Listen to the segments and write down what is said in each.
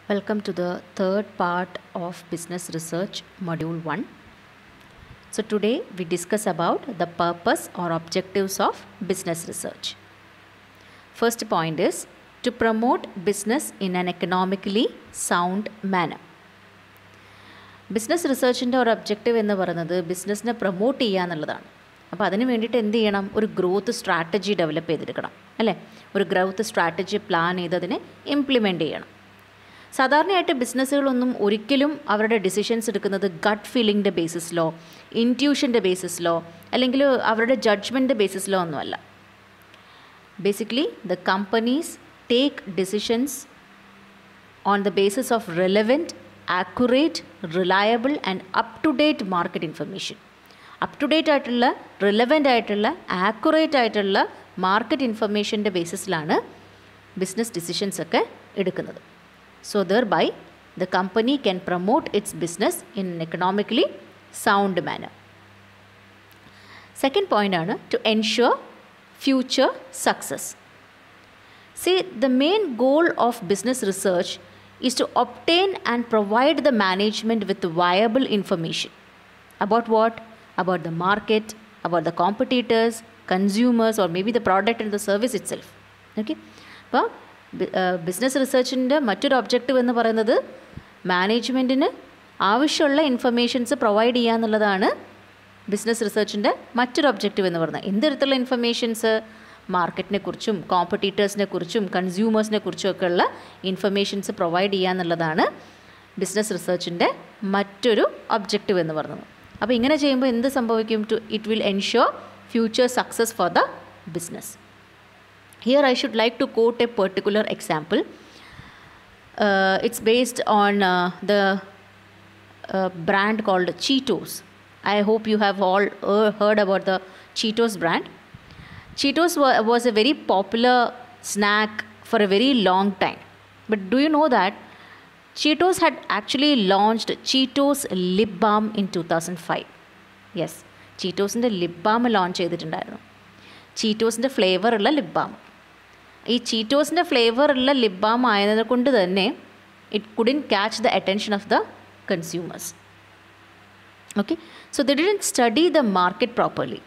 Welcome to the third part of Business Research Module 1. So today we discuss about the purpose or objectives of business research. First point is to promote business in an economically sound manner. Business റിസർച്ചിൻ്റെ ഒരു objective എന്ന് പറയുന്നത് ബിസിനസ്സിനെ promote ചെയ്യുക എന്നുള്ളതാണ്. അപ്പോൾ അതിന് വേണ്ടിയിട്ട് എന്ത് ചെയ്യണം? ഒരു ഗ്രോത്ത് സ്ട്രാറ്റജി ഡെവലപ്പ് ചെയ്തെടുക്കണം അല്ലേ? ഒരു ഗ്രോത്ത് സ്ട്രാറ്റജി പ്ലാൻ ചെയ്ത് അതിനെ ഇംപ്ലിമെൻ്റ് ചെയ്യണം. സാധാരണയായിട്ട് ബിസിനസ്സുകളൊന്നും ഒരിക്കലും അവരുടെ ഡിസിഷൻസ് എടുക്കുന്നത് ഗട്ട് ഫീലിങ്ങിൻ്റെ ബേസിസിലോ ഇൻറ്റ്യൂഷൻ്റെ ബേസിസിലോ അല്ലെങ്കിൽ അവരുടെ ജഡ്ജ്മെൻറ്റ് ബേസിസിലോ ഒന്നുമല്ല. Basically the companies take decisions on the basis of relevant, accurate, reliable and up to date market information. Up to date ആയിട്ടുള്ള, റിലവൻ്റ് ആയിട്ടുള്ള, ആക്യുറേറ്റ് ആയിട്ടുള്ള മാർക്കറ്റ് ഇൻഫർമേഷൻ്റെ ബേസിസിലാണ് ബിസിനസ് ഡിസിഷൻസ് ഒക്കെ എടുക്കുന്നത്. So thereby the company can promote its business in an economically sound manner. Second point ആണ് to ensure future success. See, the main goal of business research is to obtain and provide the management with viable information. About what? About the market, about the competitors, consumers, or maybe the product and the service itself. Okay? അപ്പോൾ business റിസർച്ചിൻ്റെ മറ്റൊരു objective എന്ന് പറയുന്നത് മാനേജ്മെൻറ്റിന് ആവശ്യമുള്ള informations provide ചെയ്യുക എന്നുള്ളതാണ് business റിസർച്ചിൻ്റെ മറ്റൊരു objective എന്ന് പറയുന്നത്. എന്ത് തരത്തിലുള്ള ഇൻഫർമേഷൻസ്? മാർക്കറ്റിനെ കുറിച്ചും കോമ്പറ്റീറ്റേഴ്സിനെ കുറിച്ചും കൺസ്യൂമേഴ്സിനെ കുറിച്ചും ഒക്കെയുള്ള ഇൻഫർമേഷൻസ് പ്രൊവൈഡ് ചെയ്യുക എന്നുള്ളതാണ് ബിസിനസ് റിസർച്ചിൻ്റെ മറ്റൊരു ഒബ്ജക്റ്റീവ് എന്ന് പറയുന്നത്. അപ്പോൾ ഇങ്ങനെ ചെയ്യുമ്പോൾ എന്ത് സംഭവിക്കും? It will ensure future success for the business. Here I should like to quote a particular example. It's based on the brand called Cheetos. I hope you have all heard about the Cheetos brand. Cheetos was a very popular snack for a very long time. But do you know that Cheetos had actually launched Cheetos Lip Balm in 2005? Yes, Cheetosൻ്റെ lip balm launch ചെയ്തിട്ടുണ്ടായിരുന്നു. ചീറ്റോസിൻ്റെ ഫ്ലേവറുള്ള lip balm. ഈ ചീറ്റോസിൻ്റെ ഫ്ലേവറുള്ള lip balm ആയതിനെ കൊണ്ട് തന്നെ it couldn't catch the attention of the consumers. Okay, so they didn't study the market properly.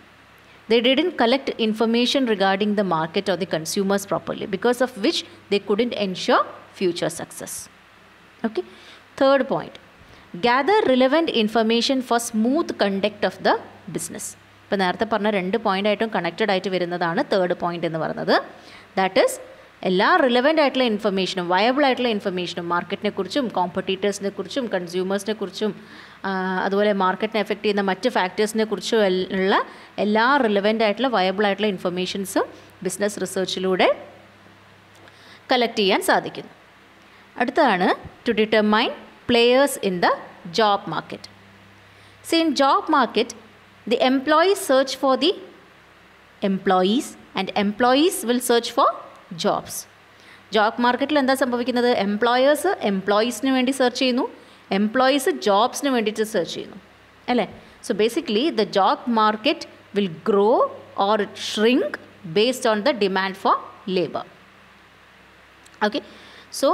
They didn't collect information regarding the market or the consumers properly, because of which they couldn't ensure future success. Okay. Third point, gather relevant information for smooth conduct of the business. ഇപ്പോൾ നേരത്തെ പറഞ്ഞ രണ്ട് പോയിൻ്റായിട്ടും connected ആയിട്ട് വരുന്നതാണ് third point എന്ന് പറയുന്നത്. That is എല്ലാ relevant ആയിട്ടുള്ള ഇൻഫർമേഷനും വയബിൾ ആയിട്ടുള്ള ഇൻഫർമേഷനും മാർക്കറ്റിനെ കുറിച്ചും കോമ്പറ്റീറ്റേഴ്സിനെ കുറിച്ചും കൺസ്യൂമേഴ്സിനെ കുറിച്ചും അതുപോലെ മാർക്കറ്റിനെ എഫക്റ്റ് ചെയ്യുന്ന മറ്റ് ഫാക്ടേഴ്സിനെ കുറിച്ചും ഉള്ള എല്ലാ റിലവൻ്റ് ആയിട്ടുള്ള വയബിൾ ആയിട്ടുള്ള ഇൻഫർമേഷൻസും ബിസിനസ് റിസർച്ചിലൂടെ കളക്ട് ചെയ്യാൻ സാധിക്കുന്നു. അടുത്തതാണ് to determine players in the job market. So in job market the employees search for the employees and employees will search for jobs. Job മാർക്കറ്റിൽ എന്താ സംഭവിക്കുന്നത്? എംപ്ലോയേഴ്സ് എംപ്ലോയീസിന് വേണ്ടി സെർച്ച് ചെയ്യുന്നു, എംപ്ലോയീസ് ജോബ്സിന് വേണ്ടിയിട്ട് സെർച്ച് ചെയ്യുന്നു അല്ലേ? So basically the job market will grow or shrink based on the demand for labour. Okay, so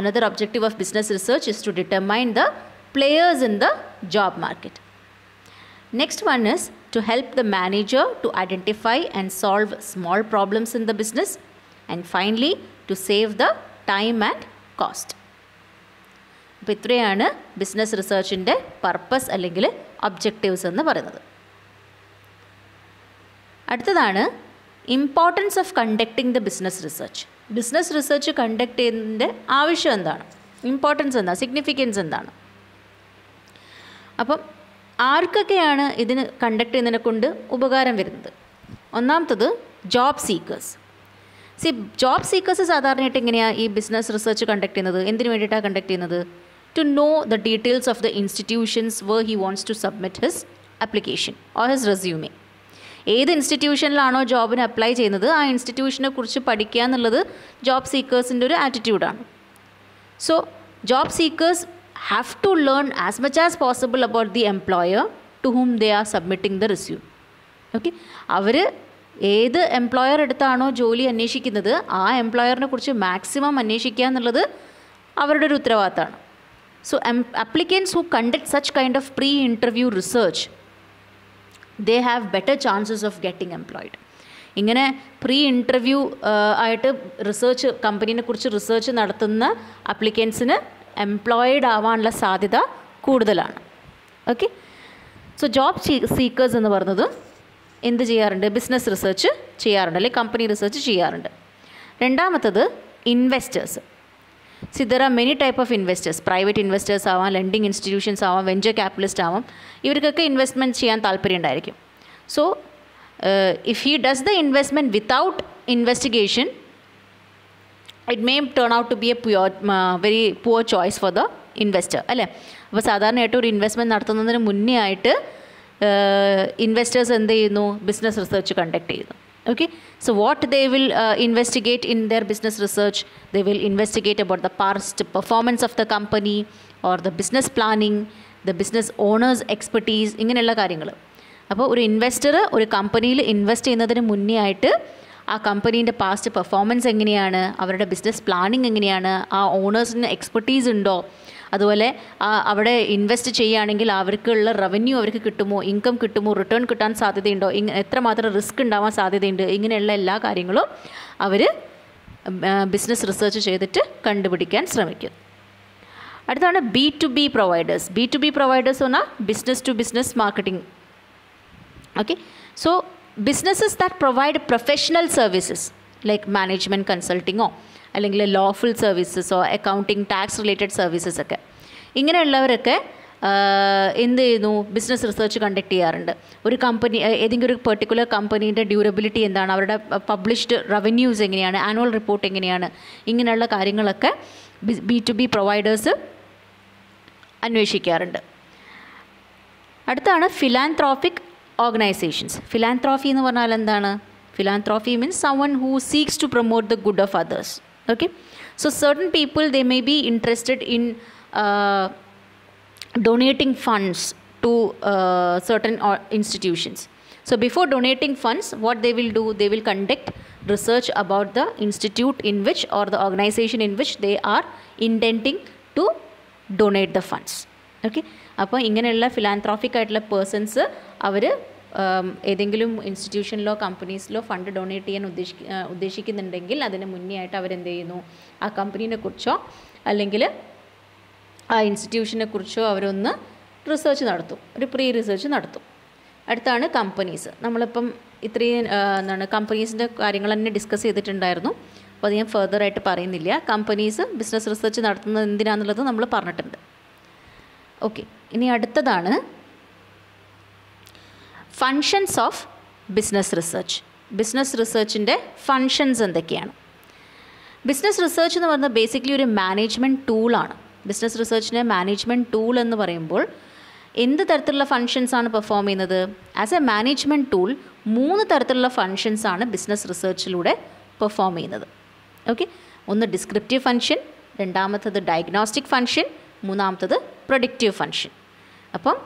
another objective of business research is to determine the players in the job market. Next one is to help the manager to identify and solve small problems in the business, and finally to save the time and cost. അപ്പോൾ ഇത്രയാണ് business റിസർച്ചിൻ്റെ purpose അല്ലെങ്കിൽ objectives എന്ന് പറയുന്നത്. അടുത്തതാണ് importance of conducting the business research. Business research conduct ചെയ്യുന്നതിൻ്റെ ആവശ്യം എന്താണ്? Importance എന്താണ്? സിഗ്നിഫിക്കൻസ് എന്താണ്? അപ്പം ആർക്കൊക്കെയാണ് ഇതിന് കണ്ടക്ട് ചെയ്യുന്നതിനെ കൊണ്ട് ഉപകാരം വരുന്നത്? ഒന്നാമത്തത് ജോബ് സീക്കേഴ്സ്. ജോബ് സീക്കേഴ്സ് സാധാരണയായിട്ട് എങ്ങനെയാണ് ഈ ബിസിനസ് റിസർച്ച് കണ്ടക്ട് ചെയ്യുന്നത്? എന്തിനു വേണ്ടിയിട്ടാണ് കണ്ടക്ട് ചെയ്യുന്നത്? To know the details of the institutions where he wants to submit his application or his resume. ഏത് ഇൻസ്റ്റിറ്റ്യൂഷനിലാണോ ജോബിന് അപ്ലൈ ചെയ്യുന്നത് ആ ഇൻസ്റ്റിറ്റ്യൂഷനെ കുറിച്ച് പഠിക്കുക എന്നുള്ളത് ജോബ് സീക്കേഴ്സിൻ്റെ ഒരു ആറ്റിറ്റ്യൂഡാണ്. So job seekers have to learn as much as possible about the employer to whom they are submitting the resume. Okay, അവർ ഏത് എംപ്ലോയർ എടുത്താണോ ജോലി അന്വേഷിക്കുന്നത് ആ എംപ്ലോയറിനെ കുറിച്ച് മാക്സിമം അന്വേഷിക്കുക എന്നുള്ളത് അവരുടെ ഒരു ഉത്തരവാദിത്തമാണ്. So applicants who conduct such kind of pre-interview research, they have better chances of getting employed. ഇങ്ങനെ pre-interview ആയിട്ട് റിസർച്ച്, കമ്പനീനെ കുറിച്ച് റിസർച്ച് നടത്തുന്ന അപ്ലിക്കൻസിന് എംപ്ലോയിഡ് ആവാനുള്ള സാധ്യത കൂടുതലാണ്. ഓക്കെ, സോ ജോബ് സീക്കേഴ്സ് എന്ന് പറയുന്നത് എന്ത് ചെയ്യാറുണ്ട്? ബിസിനസ് റിസർച്ച് ചെയ്യാറുണ്ട്, അല്ലെങ്കിൽ കമ്പനി റിസർച്ച് ചെയ്യാറുണ്ട്. രണ്ടാമത്തത് investors. See there are many type of investors. Private investors ആവാം, ലെൻഡിങ് ഇൻസ്റ്റിറ്റ്യൂഷൻസ് ആവാം, വെഞ്ചർ ക്യാപിറ്റലിസ്റ്റ് ആവാം. ഇവർക്കൊക്കെ ഇൻവെസ്റ്റ്മെൻറ്റ് ചെയ്യാൻ താല്പര്യം ഉണ്ടായിരിക്കും. So if he does the investment without investigation, it may turn out to be a very poor choice for the investor, അല്ലേ? അപ്പോൾ സാധാരണയായിട്ട് ഒരു ഇൻവെസ്റ്റ്മെൻറ്റ് നടത്തുന്നതിന് മുന്നേ ആയിട്ട് ഇൻവെസ്റ്റേഴ്സ് എന്ത് ചെയ്യുന്നു? ബിസിനസ് റിസർച്ച് കണ്ടക്ട് ചെയ്യുന്നു. Okay, so what they will investigate in their business research, they will investigate about the past performance of the company or the business planning, the business owners expertise, ഇങ്ങനെയുള്ള കാര്യങ്ങൾ. അപ്പോൾ ഒരു investor ഒരു കമ്പനിയിൽ invest ചെയ്യുന്നതിന് മുന്നേ ആയിട്ട് ആ കമ്പനീൻ്റെ പാസ്റ്റ് പെർഫോമൻസ് എങ്ങനെയാണ്, അവരുടെ ബിസിനസ് പ്ലാനിങ് എങ്ങനെയാണ്, ആ ഓണേഴ്സിന് എക്സ്പെർട്ടീസ് ഉണ്ടോ, അതുപോലെ അവിടെ ഇൻവെസ്റ്റ് ചെയ്യുകയാണെങ്കിൽ അവർക്കുള്ള റവന്യൂ അവർക്ക് കിട്ടുമോ, ഇൻകം കിട്ടുമോ, റിട്ടേൺ കിട്ടാൻ സാധ്യതയുണ്ടോ, എത്രമാത്രം റിസ്ക് ഉണ്ടാവാൻ സാധ്യതയുണ്ട്, ഇങ്ങനെയുള്ള എല്ലാ കാര്യങ്ങളും അവർ ബിസിനസ് റിസർച്ച് ചെയ്തിട്ട് കണ്ടുപിടിക്കാൻ ശ്രമിക്കും. അടുത്താണ് B2B പ്രൊവൈഡേഴ്സ്. B2B പ്രൊവൈഡേഴ്സ് പറഞ്ഞാൽ business to business marketing. Okay, so businesses that provide professional services like management കൺസൾട്ടിങ്ങോ അല്ലെങ്കിൽ ലോഫുൾ സർവീസസോ അക്കൗണ്ടിങ്, ടാക്സ് റിലേറ്റഡ് സർവീസസ് ഒക്കെ, ഇങ്ങനെയുള്ളവരൊക്കെ എന്ത് ചെയ്യുന്നു? ബിസിനസ് റിസർച്ച് കണ്ടക്ട് ചെയ്യാറുണ്ട്. ഒരു കമ്പനി, ഏതെങ്കിലും ഒരു പെർട്ടിക്കുലർ കമ്പനീൻ്റെ ഡ്യൂറബിലിറ്റി എന്താണ്, അവരുടെ പബ്ലിഷ്ഡ് റവന്യൂസ് എങ്ങനെയാണ്, ആനുവൽ റിപ്പോർട്ട് എങ്ങനെയാണ്, ഇങ്ങനെയുള്ള കാര്യങ്ങളൊക്കെ B2B പ്രൊവൈഡേഴ്സ് അന്വേഷിക്കാറുണ്ട്. അടുത്താണ് ഫിലാന്ത്രോഫിക് ഓർഗനൈസേഷൻസ്. ഫിലാന്ത്രോഫി എന്ന് പറഞ്ഞാൽ എന്താണ്? Philanthropy means someone who seeks to promote the good of others. Okay, so certain people, they may be interested in donating funds to certain institutions. So before donating funds, what they will do, they will conduct research about the institute in which or the organization in which they are intending to donate the funds. Okay, അപ്പോൾ ഇങ്ങനെയുള്ള ഫിലാന്ത്രോഫിക് ആയിട്ടുള്ള persons അവർ ഏതെങ്കിലും ഇൻസ്റ്റിറ്റ്യൂഷനിലോ കമ്പനീസിലോ fund donate ചെയ്യാൻ ഉദ്ദേശിക്കുന്നുണ്ടെങ്കിൽ അതിന് മുന്നേ ആയിട്ട് അവരെന്ത് ചെയ്യുന്നു? ആ കമ്പനീനെ കുറിച്ചോ അല്ലെങ്കിൽ ആ ഇൻസ്റ്റിറ്റ്യൂഷനെ കുറിച്ചോ അവരൊന്ന് റിസർച്ച് നടത്തും, ഒരു പ്രീ റിസർച്ച് നടത്തും. അടുത്താണ് കമ്പനീസ്. നമ്മളിപ്പം ഇത്രയും കമ്പനീസിൻ്റെ കാര്യങ്ങൾ തന്നെ ഡിസ്കസ് ചെയ്തിട്ടുണ്ടായിരുന്നു. അപ്പോൾ അത് ഞാൻ ഫർദറായിട്ട് പറയുന്നില്ല. കമ്പനീസ് ബിസിനസ് റിസർച്ച് നടത്തുന്നത് എന്തിനാണെന്നുള്ളത് നമ്മൾ പറഞ്ഞിട്ടുണ്ട്. ഓക്കെ, ഇനി അടുത്തതാണ് functions of business research. Business റിസർച്ചിൻ്റെ ഫങ്ഷൻസ് എന്തൊക്കെയാണ്? ബിസിനസ് റിസർച്ച് എന്ന് പറയുന്നത് ബേസിക്കലി ഒരു മാനേജ്മെൻറ്റ് ടൂളാണ്. ബിസിനസ് റിസർച്ചിൻ്റെ മാനേജ്മെൻറ്റ് ടൂൾ എന്ന് പറയുമ്പോൾ എന്ത് തരത്തിലുള്ള ഫങ്ഷൻസാണ് പെർഫോം ചെയ്യുന്നത്? ആസ് എ മാനേജ്മെൻറ്റ് ടൂൾ 3 തരത്തിലുള്ള ഫങ്ഷൻസാണ് ബിസിനസ് റിസർച്ചിലൂടെ പെർഫോം ചെയ്യുന്നത്. ഓക്കെ, ഒന്ന് ഡിസ്ക്രിപ്റ്റീവ് ഫങ്ഷൻ, രണ്ടാമത്തത് ഡയഗ്നോസ്റ്റിക് ഫങ്ഷൻ, മൂന്നാമത്തത് പ്രൊഡിക്റ്റീവ് ഫങ്ഷൻ. അപ്പം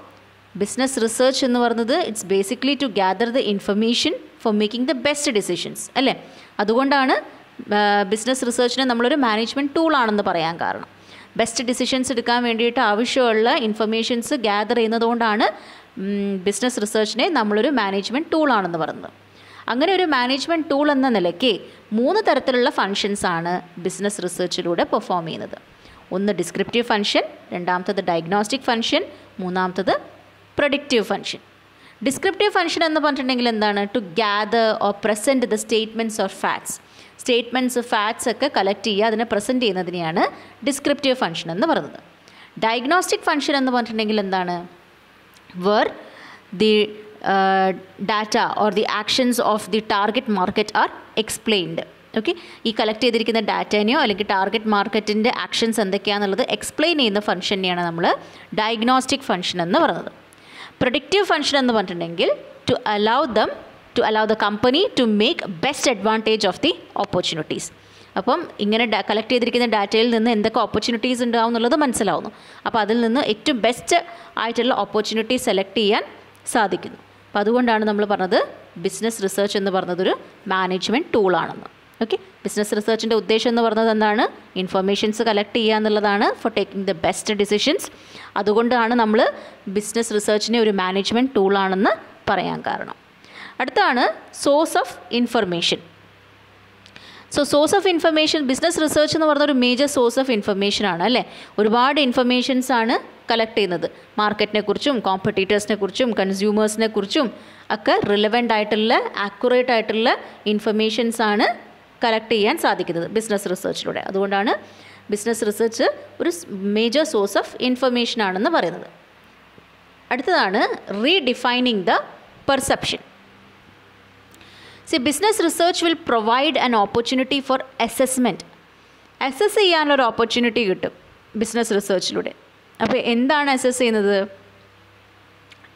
ബിസിനസ് റിസർച്ച് എന്ന് പറയുന്നത് it's basically to gather the information for making the best decisions, അല്ലേ? അതുകൊണ്ടാണ് ബിസിനസ് റിസർച്ചിനെ നമ്മളൊരു മാനേജ്മെൻറ്റ് ടൂളാണെന്ന് പറയാൻ കാരണം. ബെസ്റ്റ് ഡിസിഷൻസ് എടുക്കാൻ വേണ്ടിയിട്ട് ആവശ്യമുള്ള ഇൻഫർമേഷൻസ് ഗ്യാദർ ചെയ്യുന്നതുകൊണ്ടാണ് ബിസിനസ് റിസർച്ചിനെ നമ്മളൊരു മാനേജ്മെൻറ്റ് ടൂളാണെന്ന് പറയുന്നത്. അങ്ങനെ ഒരു മാനേജ്മെൻറ്റ് ടൂൾ എന്ന നിലയ്ക്ക് 3 തരത്തിലുള്ള ഫങ്ഷൻസാണ് ബിസിനസ് റിസർച്ചിലൂടെ പെർഫോം ചെയ്യുന്നത്. ഒന്ന് ഡിസ്ക്രിപ്റ്റീവ് ഫങ്ഷൻ, രണ്ടാമത്തത് ഡയഗ്നോസ്റ്റിക് ഫങ്ഷൻ, മൂന്നാമത്തത് പ്രൊഡിക്റ്റീവ് ഫങ്ഷൻ. ഡിസ്ക്രിപ്റ്റീവ് ഫങ്ഷൻ എന്ന് പറഞ്ഞിട്ടുണ്ടെങ്കിൽ എന്താണ്? To gather or present the statements or facts. Statements, facts ഒക്കെ കളക്ട് ചെയ്യുക, അതിനെ പ്രസൻറ്റ് ചെയ്യുന്നതിനെയാണ് ഡിസ്ക്രിപ്റ്റീവ് ഫങ്ഷൻ എന്ന് പറയുന്നത്. ഡയഗ്നോസ്റ്റിക് ഫങ്ഷൻ എന്ന് പറഞ്ഞിട്ടുണ്ടെങ്കിൽ എന്താണ്? Where the data or the actions of the target market are explained. Okay, ഈ കളക്ട് ചെയ്തിരിക്കുന്ന ഡാറ്റേനെയോ അല്ലെങ്കിൽ ടാർഗറ്റ് മാർക്കറ്റിൻ്റെ ആക്ഷൻസ് എന്തൊക്കെയാണെന്നുള്ളത് എക്സ്പ്ലെയിൻ ചെയ്യുന്ന ഫങ്ഷനെയാണ് നമ്മൾ ഡയഗ്നോസ്റ്റിക് ഫങ്ഷൻ എന്ന് പറയുന്നത്. പ്രൊഡിക്റ്റീവ് ഫങ്ഷൻ എന്ന് പറഞ്ഞിട്ടുണ്ടെങ്കിൽ to allow the company to make best advantage of the opportunities. അപ്പം ഇങ്ങനെ കളക്ട് ചെയ്തിരിക്കുന്ന ഡാറ്റയിൽ നിന്ന് എന്തൊക്കെ ഓപ്പർച്യൂണിറ്റീസ് ഉണ്ടാവും എന്നുള്ളത് മനസ്സിലാവുന്നു. അപ്പോൾ അതിൽ നിന്ന് ഏറ്റവും ബെസ്റ്റ് ആയിട്ടുള്ള ഓപ്പർച്യൂണിറ്റി സെലക്ട് ചെയ്യാൻ സാധിക്കുന്നു. അപ്പോൾ അതുകൊണ്ടാണ് നമ്മൾ പറഞ്ഞത് ബിസിനസ് റിസർച്ച് എന്ന് പറഞ്ഞതൊരു മാനേജ്മെൻറ്റ് ടൂളാണെന്ന്. ഓക്കെ, ബിസിനസ് റിസർച്ചിൻ്റെ ഉദ്ദേശം എന്ന് പറയുന്നത് എന്താണ്? ഇൻഫർമേഷൻസ് കളക്ട് ചെയ്യുക എന്നുള്ളതാണ് four taking the best decisions. അതുകൊണ്ടാണ് നമ്മൾ ബിസിനസ് റിസർച്ചിനെ ഒരു മാനേജ്മെൻറ്റ് ടൂളാണെന്ന് പറയാൻ കാരണം. അടുത്താണ് source of information. Source of information, business research എന്ന് പറഞ്ഞ ഒരു മേജർ സോഴ്സ് ഓഫ് ഇൻഫർമേഷൻ ആണ് അല്ലേ. ഒരുപാട് ഇൻഫർമേഷൻസ് ആണ് കളക്ട് ചെയ്യുന്നത്. മാർക്കറ്റിനെ കുറിച്ചും കോമ്പറ്റീറ്റേഴ്സിനെ കുറിച്ചും കൺസ്യൂമേഴ്സിനെ കുറിച്ചും ഒക്കെ റിലവൻ്റ് ആയിട്ടുള്ള ആക്യുറേറ്റ് ആയിട്ടുള്ള ഇൻഫർമേഷൻസ് ആണ് കളക്ട് ചെയ്യാൻ സാധിക്കുന്നത് ബിസിനസ് റിസർച്ചിലൂടെ. അതുകൊണ്ടാണ് ബിസിനസ് റിസർച്ച് ഒരു മേജർ സോഴ്സ് ഓഫ് ഇൻഫർമേഷൻ ആണെന്ന് പറയുന്നത്. അടുത്തതാണ് redefining the perception. Business research will provide an opportunity for assessment. Assess ചെയ്യാനുള്ളൊരു ഓപ്പർച്യൂണിറ്റി കിട്ടും ബിസിനസ് റിസർച്ചിലൂടെ. അപ്പോൾ എന്താണ് അസസ് ചെയ്യുന്നത്?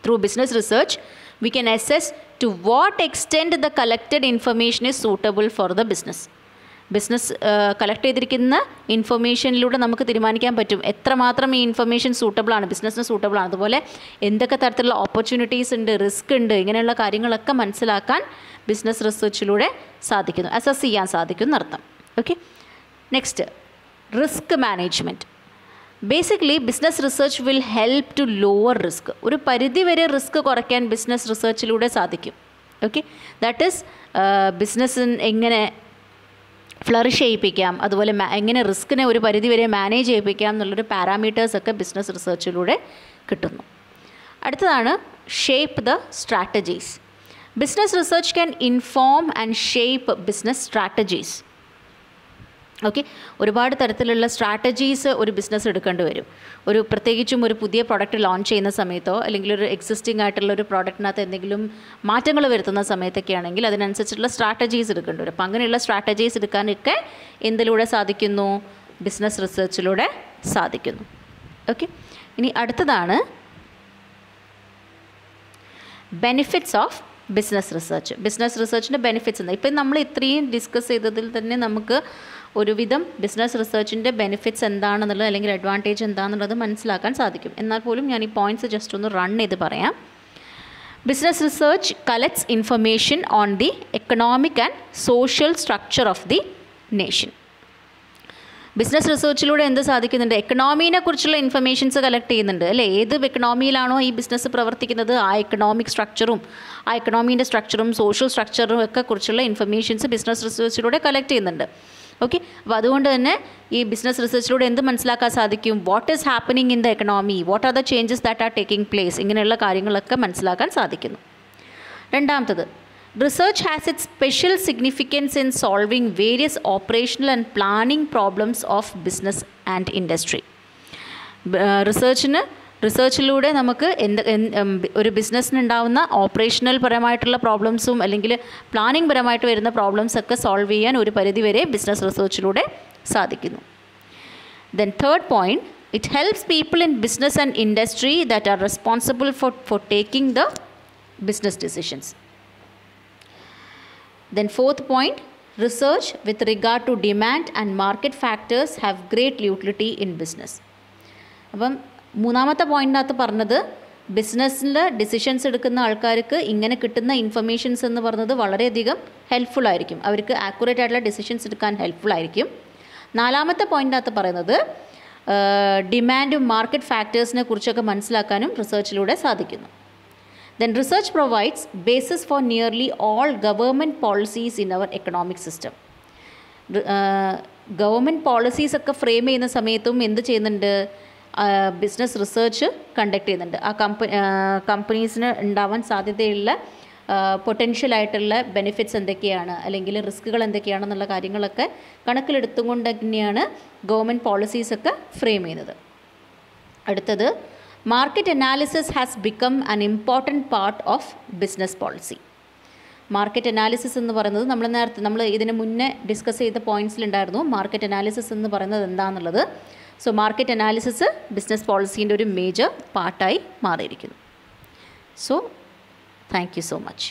Through business research we can assess to what extent the collected information is suitable for the business. Business collect ചെയ്തിരിക്കുന്ന ഇൻഫർമേഷനിലൂടെ നമുക്ക് തീരുമാനിക്കാൻ പറ്റും എത്രമാത്രം ഈ ഇൻഫർമേഷൻ സൂട്ടബിളാണ്, ബിസിനസ്സിന് സൂട്ടബിളാണ്. അതുപോലെ എന്തൊക്കെ തരത്തിലുള്ള ഓപ്പർച്യൂണിറ്റീസ് ഉണ്ട്, റിസ്ക് ഉണ്ട്, ഇങ്ങനെയുള്ള കാര്യങ്ങളൊക്കെ മനസ്സിലാക്കാൻ ബിസിനസ് റിസർച്ചിലൂടെ സാധിക്കുന്നു, അസസ് ചെയ്യാൻ സാധിക്കും എന്നർത്ഥം. Okay, next risk management. Basically business research will help to lower risk. ഒരു പരിധി വരെ റിസ്ക് കുറയ്ക്കാൻ ബിസിനസ് റിസർച്ചിലൂടെ സാധിക്കും. ഓക്കെ, ദാറ്റ് ഈസ് ബിസിനസ്സിന് എങ്ങനെ ഫ്ലറിഷ് ചെയ്യിപ്പിക്കാം, അതുപോലെ എങ്ങനെ റിസ്കിനെ ഒരു പരിധി വരെ മാനേജ് ചെയ്യിപ്പിക്കാം എന്നുള്ളൊരു പാരാമീറ്റേഴ്സൊക്കെ ബിസിനസ് റിസർച്ചിലൂടെ കിട്ടുന്നു. അടുത്തതാണ് shape the strategies. Business research can inform and shape business strategies. Okay, ഒരുപാട് തരത്തിലുള്ള സ്ട്രാറ്റജീസ് ഒരു ബിസിനസ് എടുക്കേണ്ടി വരും. പ്രത്യേകിച്ചും ഒരു പുതിയ പ്രോഡക്റ്റ് ലോഞ്ച് ചെയ്യുന്ന സമയത്തോ അല്ലെങ്കിൽ ഒരു എക്സിസ്റ്റിംഗ് ആയിട്ടുള്ള ഒരു പ്രോഡക്റ്റിനകത്ത് എന്തെങ്കിലും മാറ്റങ്ങൾ വരുത്തുന്ന സമയത്തൊക്കെ ആണെങ്കിൽ അതിനനുസരിച്ചുള്ള സ്ട്രാറ്റജീസ് എടുക്കേണ്ടി വരും. അപ്പം അങ്ങനെയുള്ള സ്ട്രാറ്റജീസ് എടുക്കാനൊക്കെ എന്തിലൂടെ സാധിക്കുന്നു? ബിസിനസ് റിസർച്ചിലൂടെ സാധിക്കുന്നു. ഓക്കെ, ഇനി അടുത്തതാണ് benefits of business research. Business റിസർച്ചിൻ്റെ ബെനിഫിറ്റ്സ് എന്താ? ഇപ്പം നമ്മൾ ഇത്രയും ഡിസ്കസ് ചെയ്തതിൽ തന്നെ നമുക്ക് ഒരുവിധം ബിസിനസ് റിസർച്ചിൻ്റെ ബെനിഫിറ്റ്സ് എന്താണെന്നുള്ളത് അല്ലെങ്കിൽ അഡ്വാൻറ്റേജ് എന്താണെന്നുള്ളത് മനസ്സിലാക്കാൻ സാധിക്കും. എന്നാൽ പോലും ഞാൻ ഈ പോയിൻറ്റ്സ് ജസ്റ്റ് ഒന്ന് റൺ ചെയ്ത് പറയാം. Business research collects information on the economic and social structure of the nation. Business റിസർച്ചിലൂടെ എന്ത് സാധിക്കുന്നുണ്ട്? എക്കണോമീനെ കുറിച്ചുള്ള ഇൻഫർമേഷൻസ് കളക്ട് ചെയ്യുന്നുണ്ട് അല്ലേ. ഏത് എക്കണോമിയിലാണോ ഈ ബിസിനസ് പ്രവർത്തിക്കുന്നത് ആ എക്കണോമിക് സ്ട്രക്ചറും ആ എക്കണോമീൻ്റെ സ്ട്രക്ചറും സോഷ്യൽ സ്ട്രക്ചറും ഒക്കെ കുറിച്ചുള്ള ഇൻഫർമേഷൻസ് ബിസിനസ് റിസർച്ചിലൂടെ കളക്ട് ചെയ്യുന്നുണ്ട്. ഓക്കെ, അപ്പോൾ അതുകൊണ്ട് തന്നെ ഈ ബിസിനസ് റിസർച്ചിലൂടെ എന്ത് മനസ്സിലാക്കാൻ സാധിക്കും? What is happening in the economy, what are the changes that are taking place, ഇങ്ങനെയുള്ള കാര്യങ്ങളൊക്കെ മനസ്സിലാക്കാൻ സാധിക്കുന്നു. രണ്ടാമത്തത്, research has its special significance in solving various operational and planning problems of business and industry. റിസർച്ചിലൂടെ നമുക്ക് ഒരു ബിസിനസ്സിനുണ്ടാവുന്ന ഓപ്പറേഷണൽ പരമായിട്ടുള്ള പ്രോബ്ലംസും അല്ലെങ്കിൽ planning പരമായിട്ട് വരുന്ന പ്രോബ്ലംസൊക്കെ സോൾവ് ചെയ്യാൻ ഒരു പരിധിവരെ ബിസിനസ് റിസർച്ചിലൂടെ സാധിക്കുന്നു. Then third point, it helps people in business and industry that are responsible for taking the business decisions. Then fourth point, research with regard to demand and market factors have great utility in business. അപ്പം മൂന്നാമത്തെ പോയിൻറ്റിനകത്ത് പറഞ്ഞത് ബിസിനസ്സിൽ decisions എടുക്കുന്ന ആൾക്കാർക്ക് ഇങ്ങനെ കിട്ടുന്ന informations എന്ന് പറഞ്ഞത് വളരെയധികം ഹെൽപ്ഫുൾ ആയിരിക്കും, അവർക്ക് ആക്യുറേറ്റ് ആയിട്ടുള്ള ഡിസിഷൻസ് എടുക്കാൻ ഹെൽപ്ഫുൾ ആയിരിക്കും. നാലാമത്തെ പോയിൻറ്റിനകത്ത് പറയുന്നത് ഡിമാൻഡും മാർക്കറ്റ് ഫാക്ടേഴ്സിനെ കുറിച്ചൊക്കെ മനസ്സിലാക്കാനും റിസർച്ചിലൂടെ സാധിക്കുന്നു. Then research provides basis for nearly all government policies in our economic system. Government policies ഒക്കെ ഫ്രെയിം ചെയ്യുന്ന സമയത്തും എന്ത് ചെയ്യുന്നുണ്ട്? ബിസിനസ് റിസർച്ച് കണ്ടക്ട് ചെയ്യുന്നുണ്ട്. ആ കമ്പനീസിന് ഉണ്ടാവാൻ സാധ്യതയുള്ള പൊട്ടൻഷ്യലായിട്ടുള്ള ബെനിഫിറ്റ്സ് എന്തൊക്കെയാണ് അല്ലെങ്കിൽ റിസ്കുകൾ എന്തൊക്കെയാണെന്നുള്ള കാര്യങ്ങളൊക്കെ കണക്കിലെടുത്തുകൊണ്ട് തന്നെയാണ് ഗവൺമെൻറ് പോളിസീസൊക്കെ ഫ്രെയിം ചെയ്യുന്നത്. അടുത്തത്, market analysis has become an important part of business policy. Market analysis എന്ന് പറയുന്നത് നമ്മൾ ഇതിന് മുന്നേ ഡിസ്കസ് ചെയ്ത പോയിൻറ്റ്സിലുണ്ടായിരുന്നു മാർക്കറ്റ് അനാലിസിസ് എന്ന് പറയുന്നത് എന്താണെന്നുള്ളത്. സോ മാർക്കറ്റ് അനാലിസിസ് ബിസിനസ് പോളിസീൻ്റെ ഒരു മേജർ പാർട്ടായി മാറിയിരിക്കുന്നു. So thank you so much.